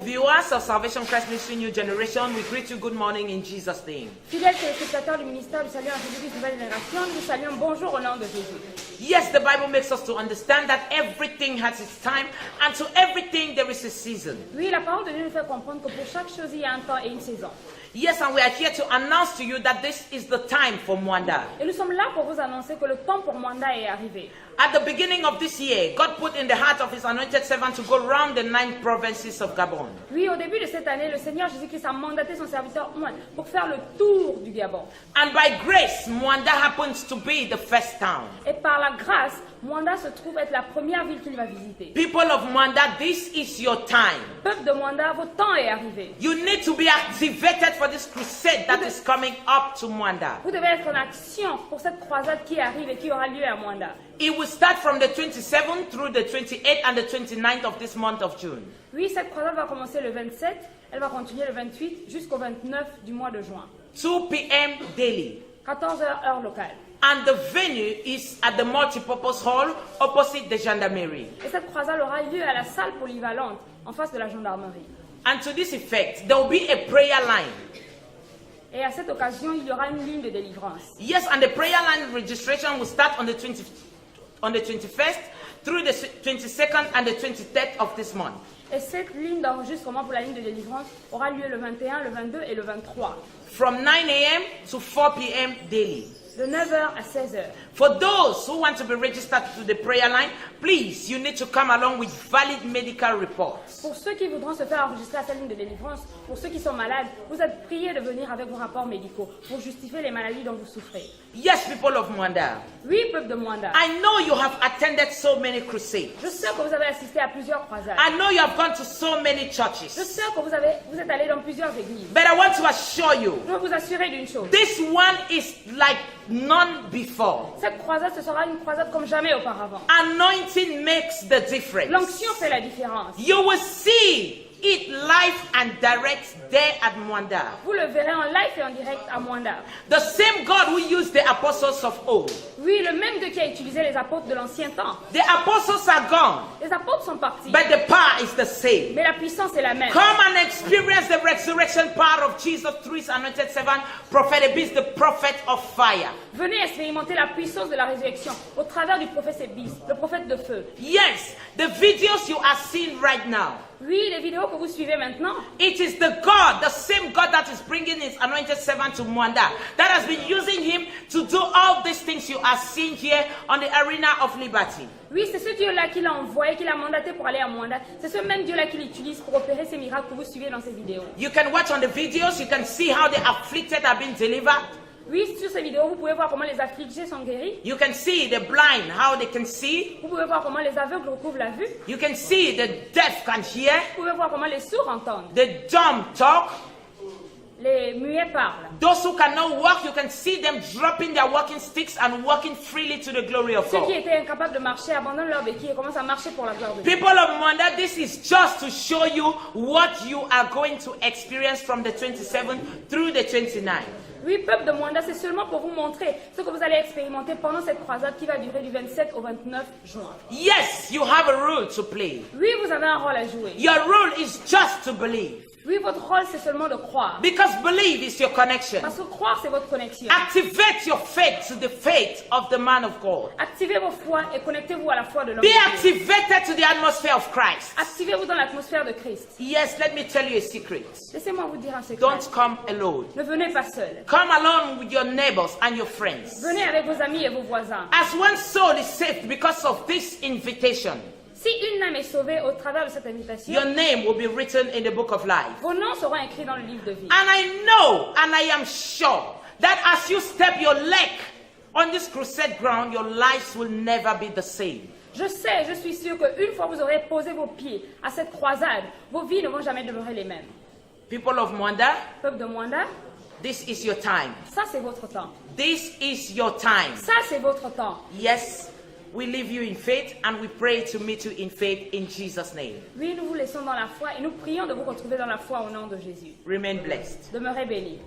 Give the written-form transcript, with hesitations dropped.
Viewers of Salvation Christ Ministry New Generation, we greet you good morning in Jesus' name. Fidèles téléspectateurs du ministère du Salut en Jésus-Christ Nouvelle Génération, nous saluons bonjour au nom de Jésus. Yes, the Bible makes us to understand that everything has its time, and to everything there is a season. Oui, la parole de Dieu nous fait comprendre que pour chaque chose, il y a un temps et une saison. Yes, and we are here to announce to you that this is the time for Mwanda. Et nous sommes là pour vous annoncer que le temps pour Mwanda est arrivé. At the beginning of this year, God put in the heart of His anointed servant to go around the 9 provinces of Gabon. Oui, au début de cette année, le Seigneur Jésus-Christ a mandaté son serviteur Oumane pour faire le tour du Gabon. And by grace, Mwanda happens to be the first town. Et par la grâce, Mwanda se trouve être la première ville qu'il va visiter. People of Mwanda, this is your time. Peuple de Mwanda, votre temps est arrivé. You need to be activated for this crusade that is coming up to Mwanda. Vous devez être en action pour cette croisade qui arrive et qui aura lieu à Mwanda. It will start from the 27th through the 28th and the 29th of this month of June. Oui, cette croisade va commencer le 27, elle va continuer le 28 jusqu'au 29 du mois de juin. 2 p.m. daily. 14 h heure locale. And the venue is at the multipurpose hall opposite the gendarmerie. Et cette croisade aura lieu à la salle polyvalente en face de la gendarmerie. And to this effect, there will be a prayer line. Et à cette occasion, il y aura une ligne de délivrance. Yes, and the prayer line registration will start on the 21st through the 22nd and the 23rd of this month. Et cette ligne d'enregistrement pour la ligne de délivrance aura lieu le 21, le 22 et le 23. From 9 a.m. to 4 p.m. daily. De 9h à 16h. For those who want to be registered to the prayer line, please, you need to come along with valid medical reports. Pour ceux qui voudront se faire enregistrer à cette ligne de délivrance, pour ceux qui sont malades, vous êtes priés de venir avec vos rapports médicaux pour justifier les maladies dont vous souffrez. Yes, people of Mwanda. Oui, peuple de Mwanda. I know you have attended so many crusades. Je sais que vous avez assisté à plusieurs croisades. I know you have gone to so many Je churches. sais que vous êtes allé dans plusieurs églises. But I want to assure you, Je veux vous assurer d'une chose. this one is like none before. Cette croisade, ce sera une croisade comme jamais auparavant. Anointing makes the difference. L'onction fait la différence. You will see it live and direct there at Mwanda. Vous le verrez en live et en direct à Mwanda. The same God who used the apostles of old. Oui, le même Dieu qui a utilisé les apôtres de l'ancien temps. The apostles are gone, Les apôtres sont partis, but the power is the same. mais la puissance est la même. Come and experience the resurrection power of Jesus through His anointed servant, Prophet Abis, the prophet of fire. Venez expérimenter la puissance de la résurrection au travers du prophète Ébis, le prophète de feu. Yes, the videos you are seeing right now. Oui, les vidéos que vous suivez maintenant, It is the God, the same God that is bringing His anointed servant to Mwanda, that has been using him to do all these things you are seeing here on the arena of liberty. oui, c'est ce Dieu-là qui l'a envoyé, qui l'a mandaté pour aller à Mwanda. C'est ce même Dieu-là qui l'utilise pour opérer ces miracles que vous suivez dans ces vidéos. You can watch on the videos, you can see how the afflicted have been delivered. Oui, sur ces vidéos, vous pouvez voir comment les affligés sont guéris. You can see the blind, how they can see. Vous pouvez voir comment les aveugles recouvrent la vue. You can see the deaf can hear. Vous pouvez voir comment les sourds entendent. The dumb talk. Les muets parlent. Those who cannot walk, you can see them dropping their walking sticks and walking freely to the glory of Ceux qui God. étaient incapables de marcher abandonnent leur béquille et commencent à marcher pour la gloire de Dieu. People of Mwanda, this is just to show you what you are going to experience from the 27th through the 29th. Oui, peuple de Mwanda, c'est seulement pour vous montrer ce que vous allez expérimenter pendant cette croisade qui va durer du 27 au 29 juin. Yes, you have a role to play. Oui, vous avez un rôle à jouer. Your role is just to believe. Oui, votre rôle, c'est seulement de croire. Because believe is your connection. Parce que croire, c'est votre connexion. Activate your faith to the faith of the man of God. Activez vos foi et connectez-vous à la foi de l'homme Be de Dieu. activated to the atmosphere of Christ. Activez-vous dans l'atmosphère de Christ. Yes, let me tell you a secret. Laissez-moi vous dire un secret. Don't come alone. Ne venez pas seul. Come along with your neighbors and your friends. Venez avec vos amis et vos voisins. As one soul is saved because of this invitation, Si une âme est sauvée au travers de cette invitation, your name will be written in the book of life. vos noms seront écrits dans le livre de vie. And I know and I am sure that as you step your leg on this crusade ground, your lives will never be the same. Je sais, je suis sûre qu'une fois vous aurez posé vos pieds à cette croisade, vos vies ne vont jamais demeurer les mêmes. People of Mwanda, Peuple de Mwanda, this is your time. ça c'est votre temps. This is your time. Ça c'est votre temps. Yes, we leave you in faith and we pray to meet you in faith in Jesus' name. Oui, nous vous laissons dans la foi et nous prions de vous retrouver dans la foi au nom de Jésus. Remain blessed. Demeurez bénis.